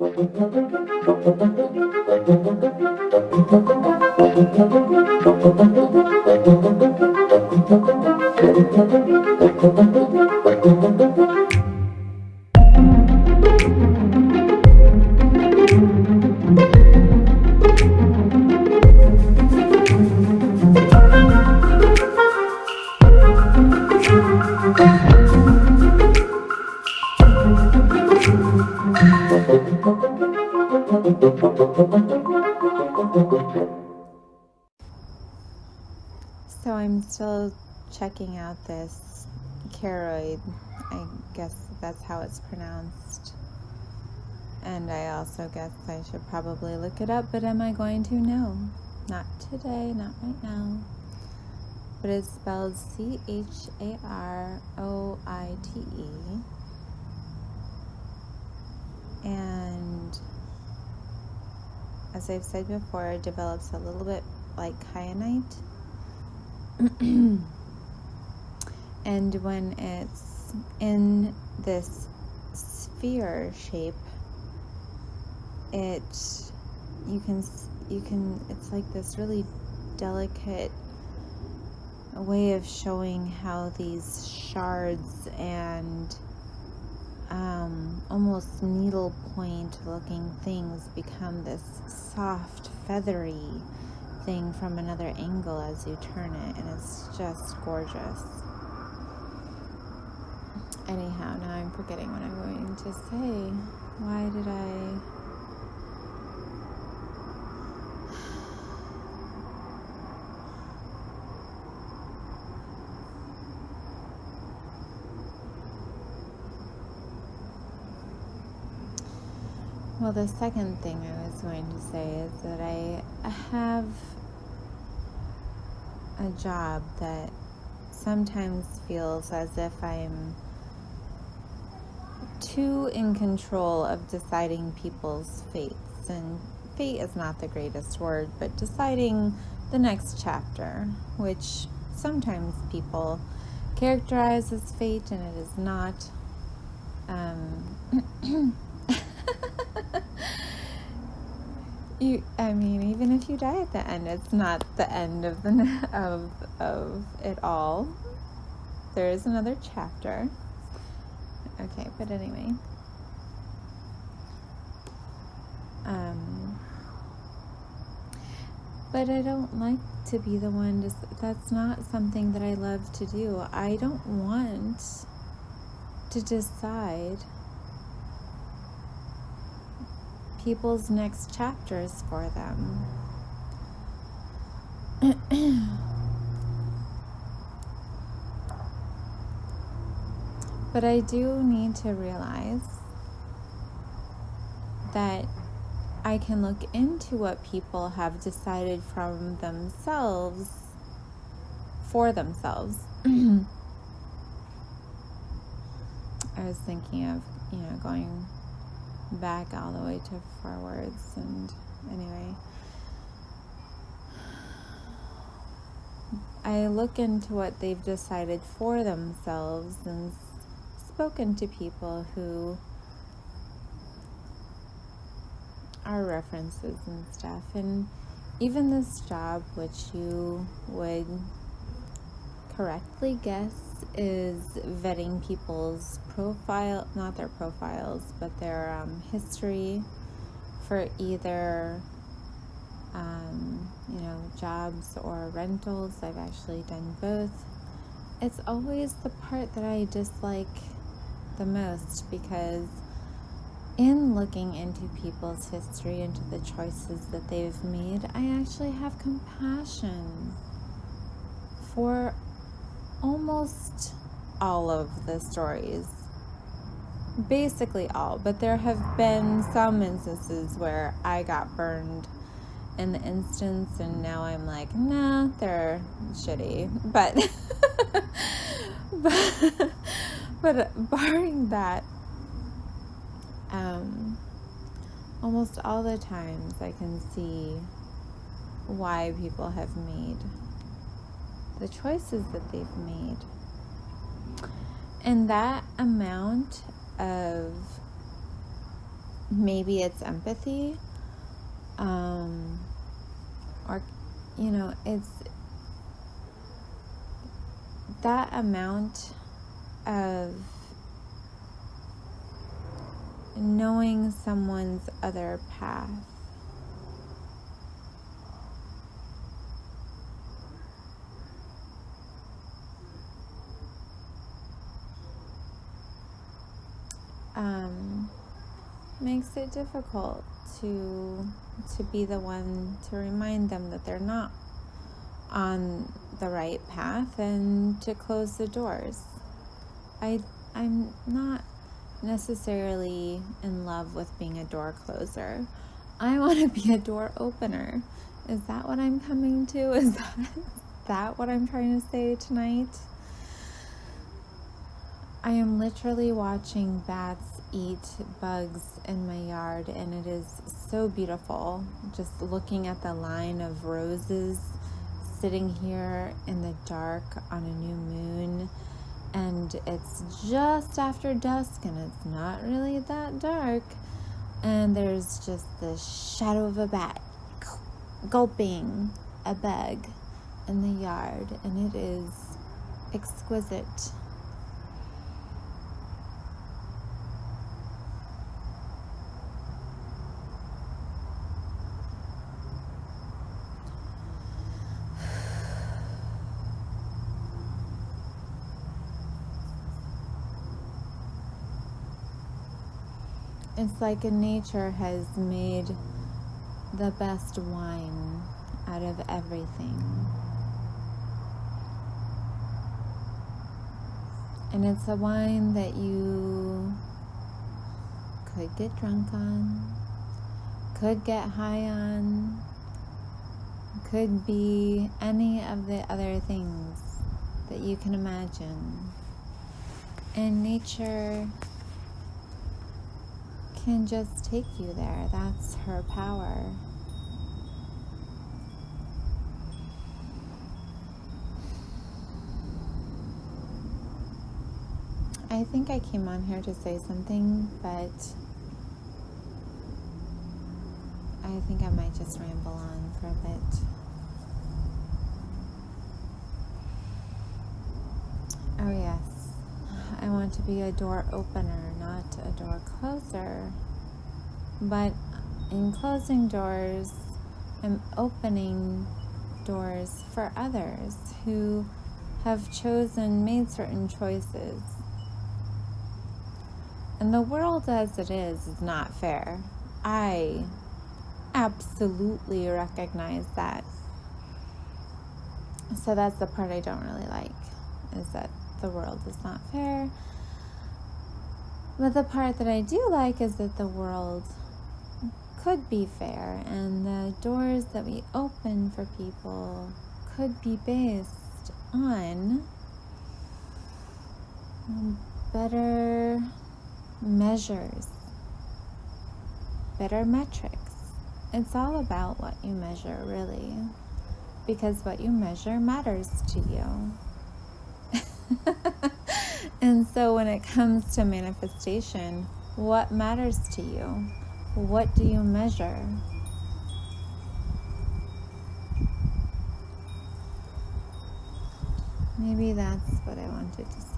So I'm still checking out this keroid. I guess that's how it's pronounced. And I also guess I should probably look it up, but am I going to? No. Not today, not right now. But it's spelled Charoite. And as I've said before, it develops a little bit like kyanite. And when it's in this sphere shape, it's like this really delicate way of showing how these shards and almost needlepoint looking things become this soft, feathery thing from another angle as you turn it, and it's just gorgeous. Anyhow, now I'm forgetting what I'm going to say. Why did I... Well, the second thing I was going to say is that I have a job that sometimes feels as if I'm too in control of deciding people's fates. And fate is not the greatest word, but deciding the next chapter, which sometimes people characterize as fate, and it is not. Even if you die at the end, it's not the end of of it all. There is another chapter. Okay, but anyway. But I don't like to be the one that's not something that I love to do. I don't want to decide people's next chapters for them. But I do need to realize that I can look into what people have decided from themselves, for themselves. I was thinking of, going back all the way to forwards, and anyway, I look into what they've decided for themselves and spoken to people who are references and stuff, and even this job, which you would correctly guess is vetting people's profile, not their profiles, but their history for either jobs or rentals. I've actually done both. It's always the part that I dislike the most, because in looking into people's history, into the choices that they've made, I actually have compassion for almost all of the stories. Basically all, but there have been some instances where I got burned in the instance, and now I'm like, nah, they're shitty. But barring that, almost all the times I can see why people have made the choices that they've made. And that amount of maybe it's empathy, or, it's that amount of knowing someone's other path. Makes it difficult to be the one to remind them that they're not on the right path and to close the doors. I'm not necessarily in love with being a door closer. I want to be a door opener. Is that what I'm coming to? Is that what I'm trying to say tonight? I am literally watching bats eat bugs in my yard, and it is so beautiful just looking at the line of roses sitting here in the dark on a new moon, and it's just after dusk and it's not really that dark, and there's just the shadow of a bat gulping a bug in the yard, and it is exquisite. It's like nature has made the best wine out of everything. And it's a wine that you could get drunk on, could get high on, could be any of the other things that you can imagine. And nature can just take you there. That's her power. I think I came on here to say something, but I think I might just ramble on for a bit. Oh yes, I want to be a door opener, not a door closer. But in closing doors, I'm opening doors for others who have made certain choices. And the world as it is not fair. I absolutely recognize that. So that's the part I don't really like, is that the world is not fair. But the part that I do like is that the world could be fair, and the doors that we open for people could be based on better measures, better metrics. It's all about what you measure, really, because what you measure matters to you. And so when it comes to manifestation, what matters to you? What do you measure? Maybe that's what I wanted to say.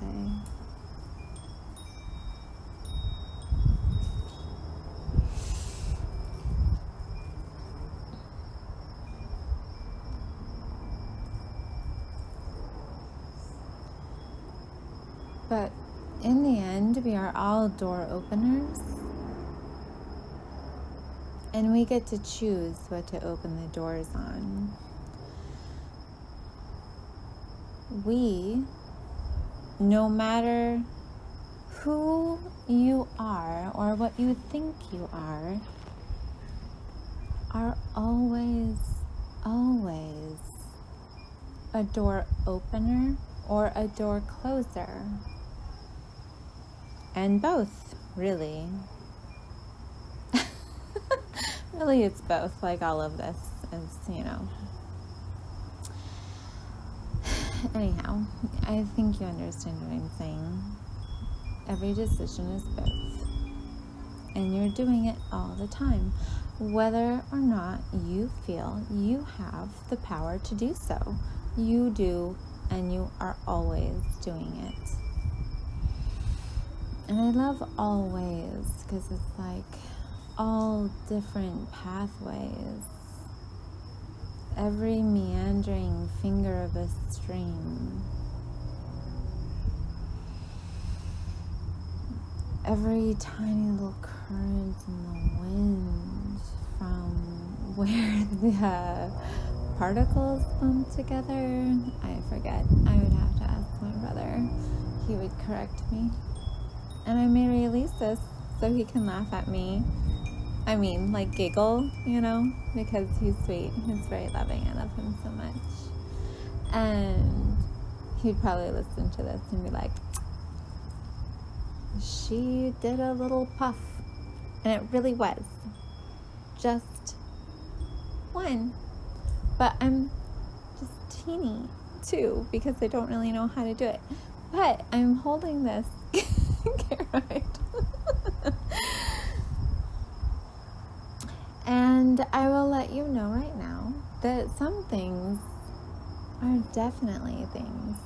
But in the end, we are all door openers. And we get to choose what to open the doors on. We, no matter who you are or what you think you are always, always a door opener or a door closer. And both, really. Really, it's both, like all of this is, Anyhow, I think you understand what I'm saying. Every decision is both. and you're doing it all the time, whether or not you feel you have the power to do so. You do, and you are always doing it. And I love always because it's like all different pathways, every meandering finger of a stream, every tiny little current in the wind from where the particles bump together. I forget. I would have to ask my brother. He would correct me. And I may release this so he can laugh at me. I mean, like giggle, because he's sweet. He's very loving. I love him so much. And he'd probably listen to this and be like, she did a little puff. And it really was just one. But I'm just teeny too, because I don't really know how to do it. But I'm holding this. Get right. And I will let you know right now that some things are definitely things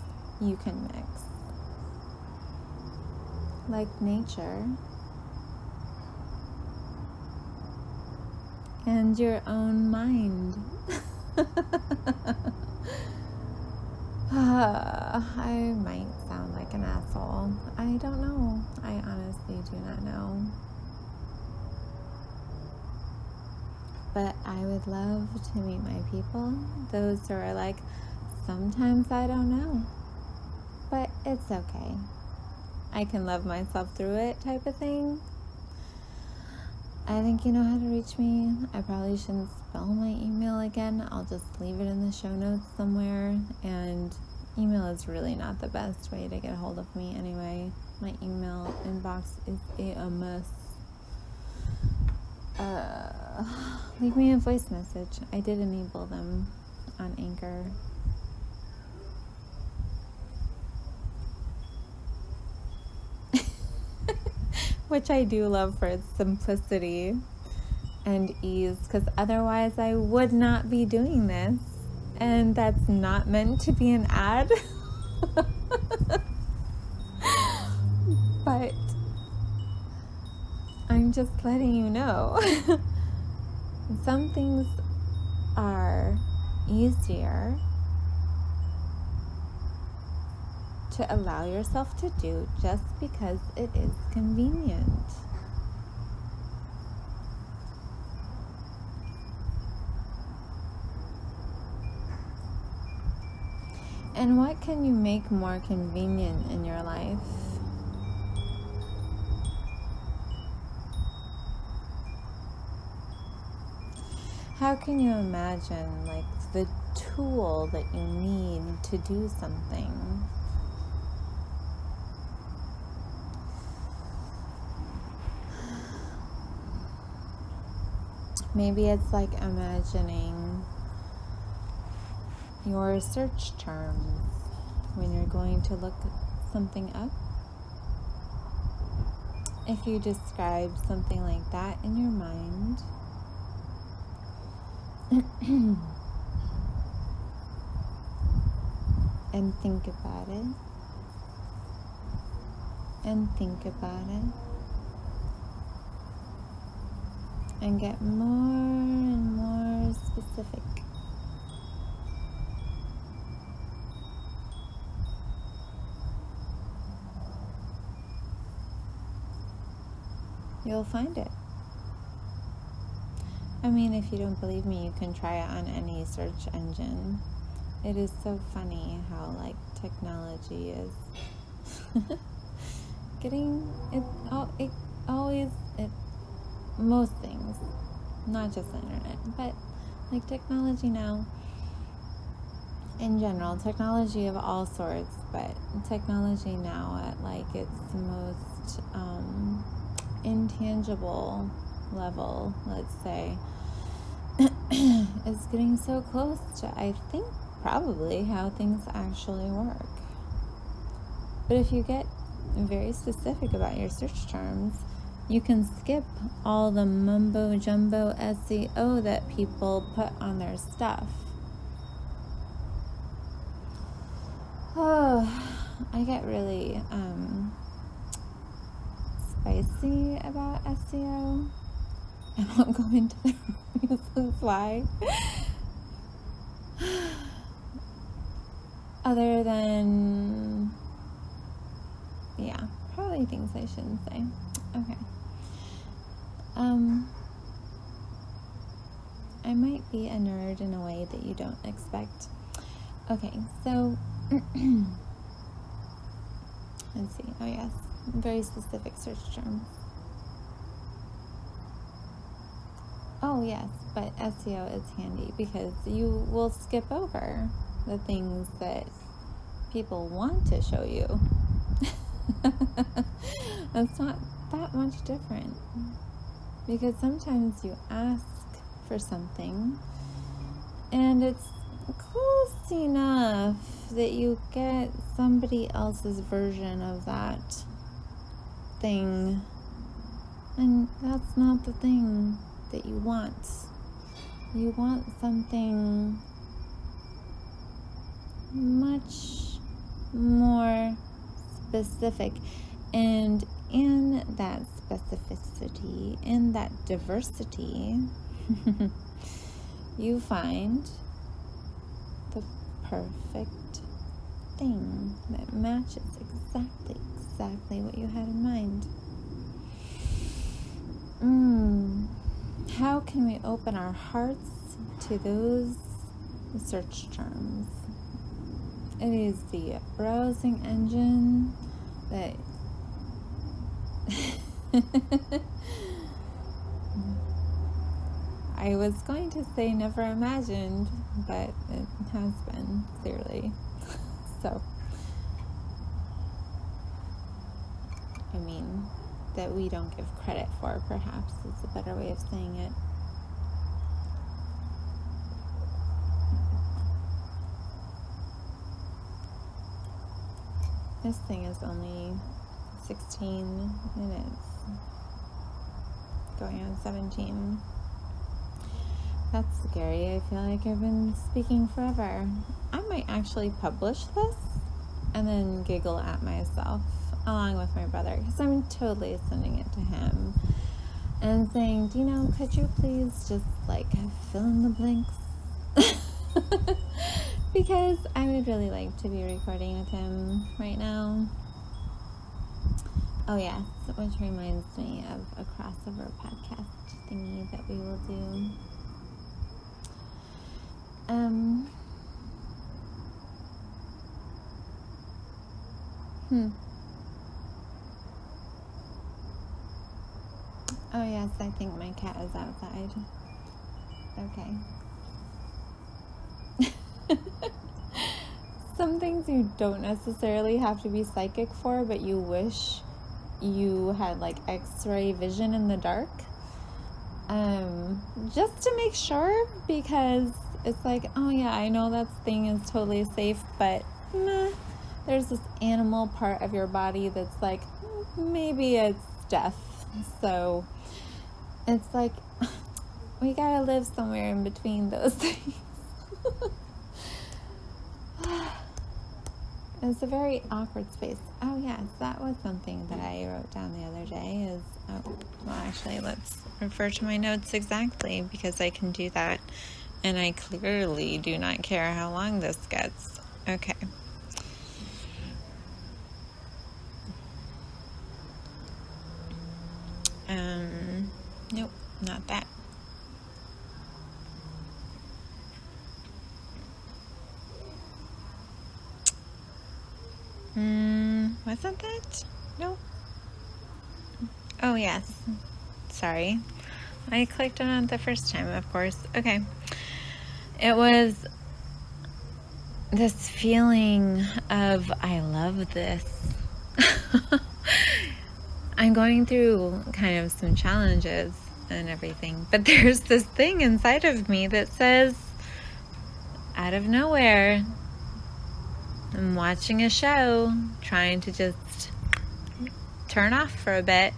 you can mix. Like nature and your own mind. I might sound like an asshole. I don't know. I honestly do not know. But I would love to meet my people. Those who are like, sometimes I don't know. But it's okay. I can love myself through it type of thing. I think you know how to reach me. I probably shouldn't spell my email again. I'll just leave it in the show notes somewhere. And email is really not the best way to get a hold of me anyway. My email inbox is a mess. Leave me a voice message. I did enable them on Anchor. Which I do love for its simplicity and ease, because otherwise I would not be doing this. And that's not meant to be an ad. But I'm just letting you know. Some things are easier to allow yourself to do just because it is convenient. And what can you make more convenient in your life? How can you imagine, like, the tool that you need to do something? Maybe it's like imagining your search terms when you're going to look something up. If you describe something like that in your mind, and think about it, and think about it, and get more and more specific. You'll find it. I mean, if you don't believe me, you can try it on any search engine. It is so funny how, like, technology is getting most things, not just the internet, but like technology now in general, technology of all sorts, but technology now at like its most intangible level, let's say, is getting so close to, I think, probably how things actually work. But if you get very specific about your search terms, You can skip all the mumbo jumbo SEO that people put on their stuff. Oh, I get really spicy about SEO. I won't go into the reasons why. Other than, yeah, probably things I shouldn't say. Okay. I might be a nerd in a way that you don't expect. Okay, so let's see. Oh yes, very specific search terms. Oh yes, but SEO is handy because you will skip over the things that people want to show you. It's not that much different, because sometimes you ask for something and it's close enough that you get somebody else's version of that thing, and that's not the thing that you want. You want something much more specific, and in that specificity, in that diversity, you find the perfect thing that matches exactly what you had in mind. How can we open our hearts to those search terms? It is the browsing engine that I was going to say never imagined, but it has been, clearly. So, I mean, that we don't give credit for, perhaps, is a better way of saying it. This thing is only 16 minutes, going on 17. That's scary. I feel like I've been speaking forever. I might actually publish this and then giggle at myself along with my brother, because I'm totally sending it to him and saying, Dino, could you please just fill in the blanks? Because I would really like to be recording with him right now. Oh yes, which reminds me of a crossover podcast thingy that we will do. Oh yes, I think my cat is outside. Okay. Some things you don't necessarily have to be psychic for, but you wish you had X-ray vision in the dark. Just to make sure, because it's oh yeah, I know that thing is totally safe, but there's this animal part of your body that's maybe it's death. So it's we gotta live somewhere in between those things. It's a very awkward space. Oh yes, that was something that I wrote down the other day is, actually let's refer to my notes exactly, because I can do that, and I clearly do not care how long this gets. Okay. Nope, not that. Wasn't that? No. Oh, yes. Sorry. I clicked on it the first time, of course. Okay. It was this feeling of, I love this. I'm going through kind of some challenges and everything, but there's this thing inside of me that says, out of nowhere, I'm watching a show, trying to just turn off for a bit,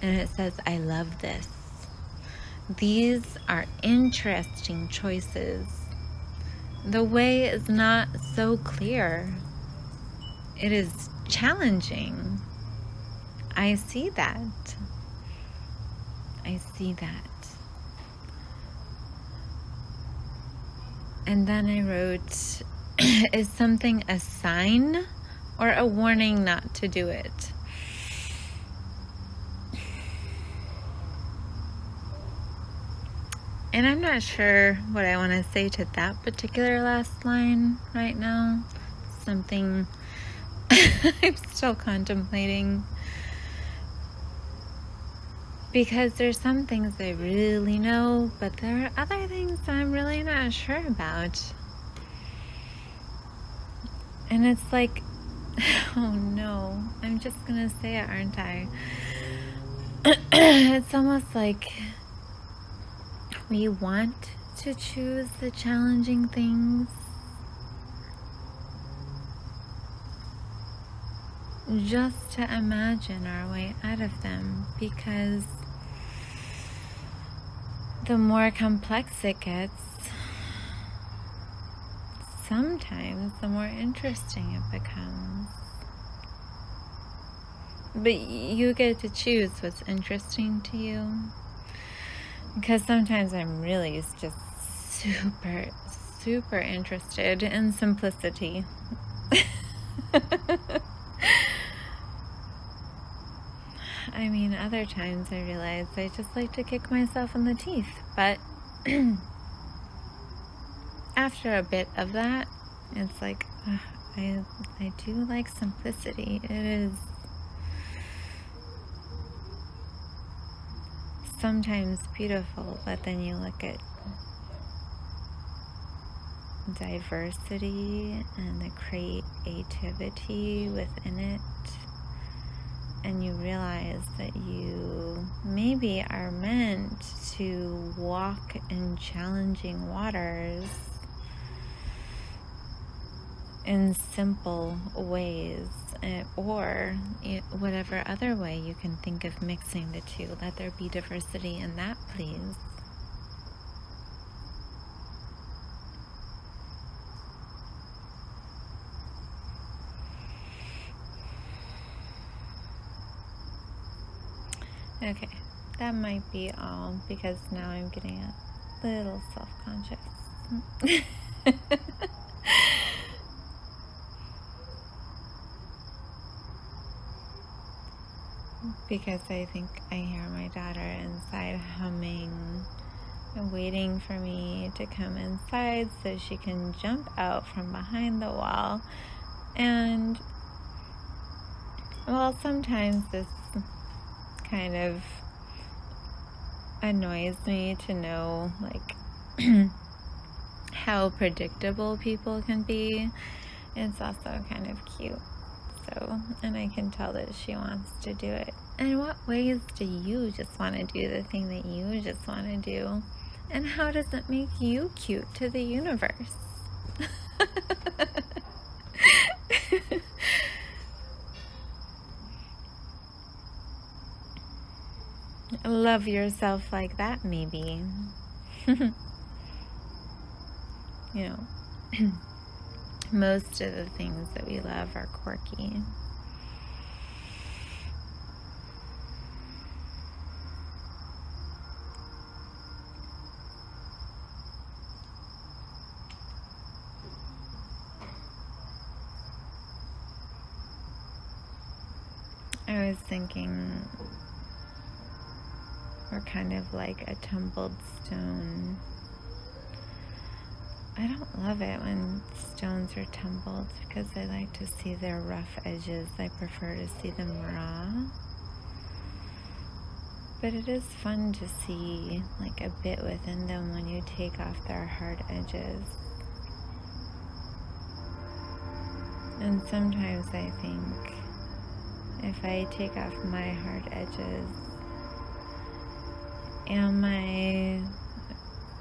And it says, I love this. These are interesting choices. The way is not so clear. It is challenging. I see that. I see that. And then I wrote, is something a sign or a warning not to do it? And I'm not sure what I want to say to that particular last line right now. Something I'm still contemplating. Because there's some things I really know, but there are other things I'm really not sure about. And it's like, oh no, I'm just gonna say it, aren't I? It's almost like we want to choose the challenging things just to imagine our way out of them, because the more complex it gets, sometimes the more interesting it becomes. But you get to choose what's interesting to you. Because sometimes I'm really just super interested in simplicity. I mean, other times I realize I just like to kick myself in the teeth. But after a bit of that, it's like, I do like simplicity. It is sometimes beautiful, but then you look at diversity and the creativity within it, and you realize that you maybe are meant to walk in challenging waters in simple ways, or whatever other way you can think of mixing the two. Let there be diversity in that, please. Okay, that might be all, because now I'm getting a little self-conscious. Because I think I hear my daughter inside humming, waiting for me to come inside so she can jump out from behind the wall. And, well, sometimes this kind of annoys me to know, like, how predictable people can be. It's also kind of cute. So, and I can tell that she wants to do it. In what ways do you just want to do the thing that you just want to do? And how does it make you cute to the universe? Love yourself like that, maybe. You know, most of the things that we love are quirky. I was thinking we're kind of like a tumbled stone. I don't love it when stones are tumbled because I like to see their rough edges. I prefer to see them raw. But it is fun to see like a bit within them when you take off their hard edges. And sometimes I think if I take off my hard edges, am I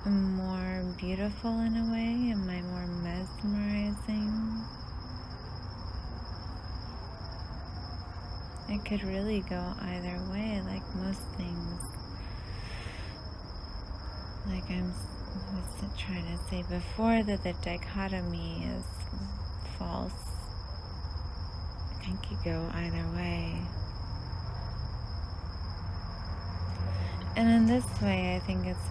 more beautiful in a way? Am I more mesmerizing? It could really go either way, like most things. Like I was trying to say before, that the dichotomy is false. It could go either way. And in this way, I think it's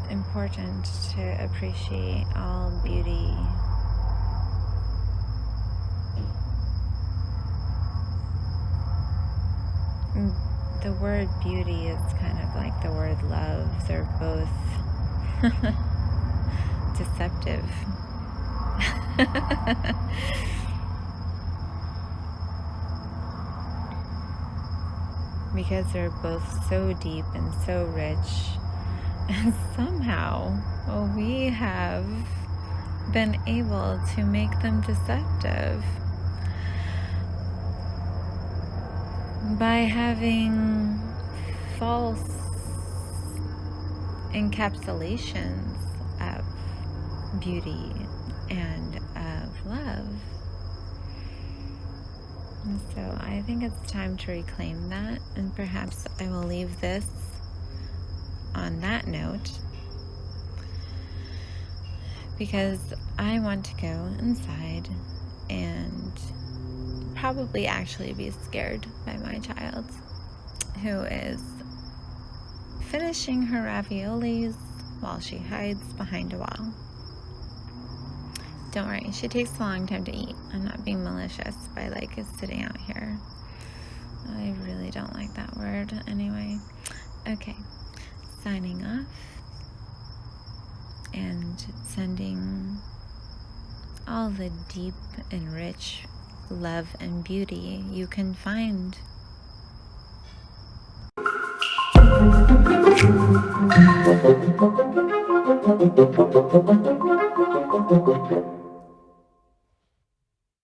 important to appreciate all beauty. The word beauty is kind of like the word love. They're both deceptive. Because they're both so deep and so rich. And somehow we have been able to make them deceptive by having false encapsulations of beauty and of love. And so I think it's time to reclaim that, and perhaps I will leave this on that note, because I want to go inside and probably actually be scared by my child, who is finishing her raviolis while she hides behind a wall. Don't worry, she takes a long time to eat. I'm not being malicious by sitting out here. I really don't like that word anyway. Okay, signing off and sending all the deep and rich love and beauty you can find.